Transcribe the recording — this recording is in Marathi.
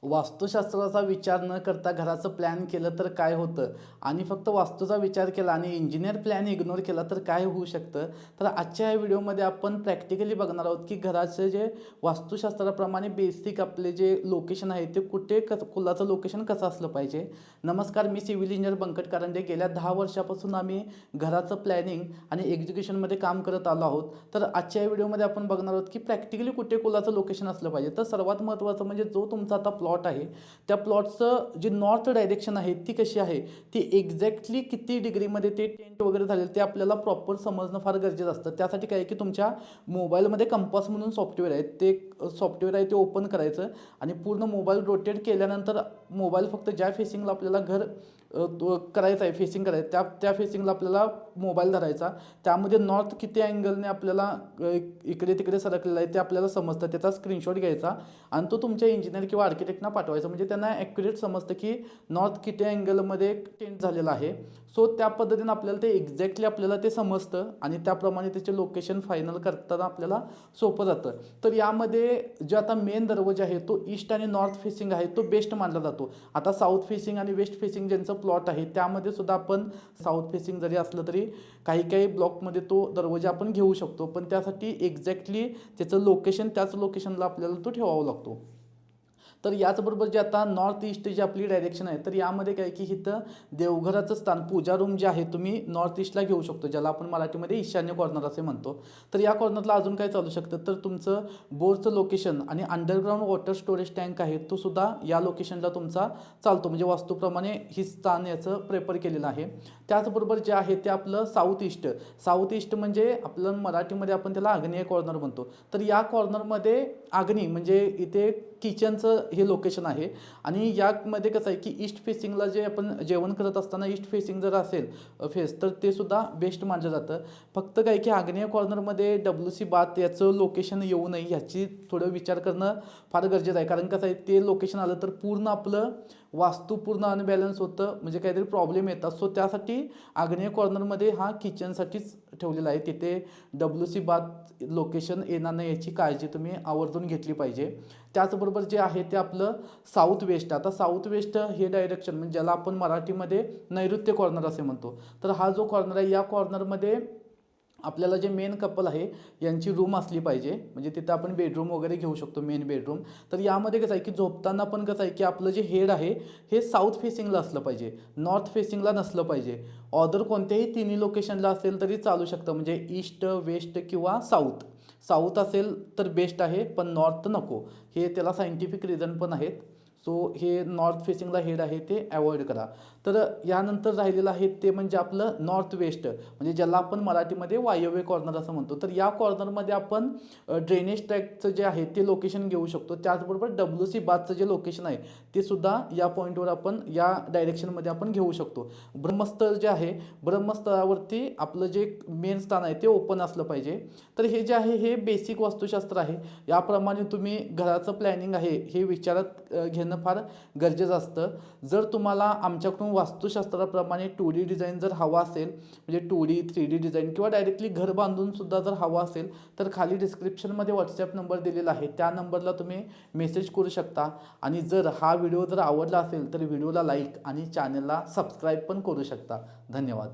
वास्तुशास्त्राचा विचार न करता घराचं प्लॅन केलं तर काय होतं आणि फक्त वास्तूचा विचार केला आणि इंजिनियर प्लॅन इग्नोर केला तर काय होऊ शकतं. तर आजच्या या व्हिडिओमध्ये आपण प्रॅक्टिकली बघणार आहोत की घराचं जे वास्तुशास्त्राप्रमाणे बेसिक आपले जे लोकेशन आहे ते कुठे कुलाचं लोकेशन कसं असलं पाहिजे. नमस्कार, मी सिव्हिल इंजिनियर बंकट कारंडे. गेल्या 10 वर्षापासून आम्ही घराचं प्लॅनिंग आणि एक्झिक्युशनमध्ये काम करत आलो आहोत. तर आजच्या या व्हिडिओमध्ये आपण बघणार आहोत की प्रॅक्टिकली कुठे कुलाचं लोकेशन असलं पाहिजे. तर सर्वात महत्त्वाचं म्हणजे जो तुमचा आता प्लॉट आहे त्या प्लॉटचं जी नॉर्थ डायरेक्शन आहे ती कशी आहे, ती एक्झॅक्टली किती डिग्रीमध्ये ते टेंट वगैरे झालेलं ते आपल्याला प्रॉपर समजणं फार गरजेचं असतं. त्यासाठी काय आहे की तुमच्या मोबाईलमध्ये कंपास म्हणून सॉफ्टवेअर आहे, ते सॉफ्टवेअर आहे ते ओपन करायचं आणि पूर्ण मोबाईल रोटेट केल्यानंतर मोबाईल फक्त ज्या फेसिंगला आपल्याला घर करायचं आहे, फेसिंग करायचं त्या त्या फेसिंगला आपल्याला मोबाईल धरायचा. त्यामध्ये नॉर्थ किती अँगलने आपल्याला इकडे तिकडे सरकलेलं आहे ते आपल्याला समजतं. त्याचा स्क्रीनशॉट घ्यायचा आणि तो तुमच्या इंजिनियर किंवा आर्किटेक्टना पाठवायचा. म्हणजे त्यांना ॲक्युरेट समजतं की नॉर्थ किती अँगलमध्ये टेंट झालेलं आहे. सो त्या पद्धतीनं आपल्याला ते एक्झॅक्टली आपल्याला ते समजतं आणि त्याप्रमाणे त्याचे लोकेशन फायनल करताना आपल्याला सोपं जातं. तर यामध्ये जो आता मेन दरवाजा आहे तो ईस्ट आणि नॉर्थ फेसिंग आहे तो बेस्ट मानला जातो. आता साऊथ फेसिंग आणि वेस्ट फेसिंग ज्यांचं प्लॉट आहे त्यामध्ये सुद्धा आपण साऊथ फेसिंग जरी असलं तरी काही काही ब्लॉकमध्ये तो दरवाजा आपण घेऊ शकतो, पण त्यासाठी एक्झॅक्टली त्याचं लोकेशन त्याच लोकेशनला आपल्याला तो ठेवावा लागतो. तर याचबरोबर जे आता नॉर्थ ईस्ट जी आपली डायरेक्शन आहे तर यामध्ये काय की इथं देवघराचं स्थान पूजा रूम जे आहे तुम्ही नॉर्थ ईस्टला घेऊ शकतो, ज्याला आपण मराठीमध्ये ईशान्य कॉर्नर असे म्हणतो. तर या कॉर्नरला अजून काय चालू शकतं तर तुमचं बोरचं लोकेशन आणि अंडरग्राऊंड वॉटर स्टोरेज टँक आहे तो सुद्धा या लोकेशनला तुमचा चालतो. म्हणजे वास्तूप्रमाणे ही स्थान याचं प्रेफर केलेलं आहे. त्याचबरोबर जे आहे ते आपलं साऊथ ईस्ट. साऊथ ईस्ट म्हणजे आपलं मराठीमध्ये आपण त्याला आग्नेय कॉर्नर म्हणतो. तर या कॉर्नरमध्ये आग्नेय म्हणजे इथे किचनचं हे लोकेशन आहे आणि यामध्ये कसं आहे की ईस्ट फेसिंगला जे आपण जेवण करत असताना ईस्ट फेसिंग जर असेल फेस तर ते सुद्धा बेस्ट मानलं जातं. फक्त काय की आग्नेय कॉर्नरमध्ये WC बाथ याचं लोकेशन येऊ नये ह्याची थोडं विचार करणं फार गरजेचं आहे. कारण कसं आहे ते लोकेशन आलं तर पूर्ण आपलं वास्तू पूर्ण अनबॅलन्स होतं, म्हणजे काहीतरी प्रॉब्लेम येतात. सो त्यासाठी आग्नेय कॉर्नरमध्ये हा किचनसाठीच ठेवलेला आहे. तिथे WC बाथ लोकेशन येणार नाही याची काळजी तुम्ही आवर्जून घेतली पाहिजे. त्याचबरोबर जे आहे ते आपलं साऊथ वेस्ट. आता साऊथ वेस्ट हे डायरेक्शन म्हणजे ज्याला आपण मराठीमध्ये नैऋत्य कॉर्नर असे म्हणतो. तर हा जो कॉर्नर आहे या कॉर्नरमध्ये आपल्याला जे मेन कपल आहे यांची रूम असली पाहिजे. म्हणजे तिथं आपण बेडरूम वगैरे घेऊ शकतो, मेन बेडरूम. तर यामध्ये कसं आहे की झोपताना पण कसं आहे की आपलं जे हेड आहे हे साऊथ फेसिंगला असलं पाहिजे, नॉर्थ फेसिंगला नसलं पाहिजे. ऑदर कोणत्याही तिन्ही लोकेशनला असेल तरी चालू शकतं, म्हणजे ईस्ट, वेस्ट किंवा साऊथ. साऊथ असेल तर बेस्ट आहे पण नॉर्थ नको. हे त्याला सायंटिफिक रिझन पण आहेत. सो हे नॉर्थ फेसिंगला हेड आहे ते अवॉइड करा. तर यानंतर राहिलेलं आहे ते म्हणजे आपलं नॉर्थ वेस्ट, म्हणजे ज्याला आपण मराठीमध्ये वायव्य कॉर्नर असं म्हणतो. तर या कॉर्नरमध्ये आपण ड्रेनेज ट्रॅकचं जे आहे ते लोकेशन घेऊ शकतो. त्याचबरोबर WC बाथचं जे लोकेशन आहे ते सुद्धा या पॉईंटवर आपण या डायरेक्शनमध्ये आपण घेऊ शकतो. ब्रह्मस्थळ जे आहे ब्रह्मस्थळावरती आपलं जे मेन स्थान आहे ते ओपन असलं पाहिजे. तर हे जे आहे हे बेसिक वास्तुशास्त्र आहे. याप्रमाणे तुम्ही घराचं प्लॅनिंग आहे हे विचारात घेणं फार गरजेचं असतं. जर तुम्हाला आमच्याकडून वास्तुशास्त्राप्रमाणे 2D डिझाईन जर हवा असेल, म्हणजे 2D 3D डिझाईन किंवा डायरेक्टली घर बांधून सुद्धा जर हवा असेल तर खाली डिस्क्रिप्शनमध्ये व्हॉट्सॲप नंबर दिलेला आहे, त्या नंबरला तुम्ही मेसेज करू शकता. आणि जर हा व्हिडिओ जर आवडला असेल तर व्हिडिओला लाईक आणि चॅनलला सबस्क्राईब पण करू शकता. धन्यवाद.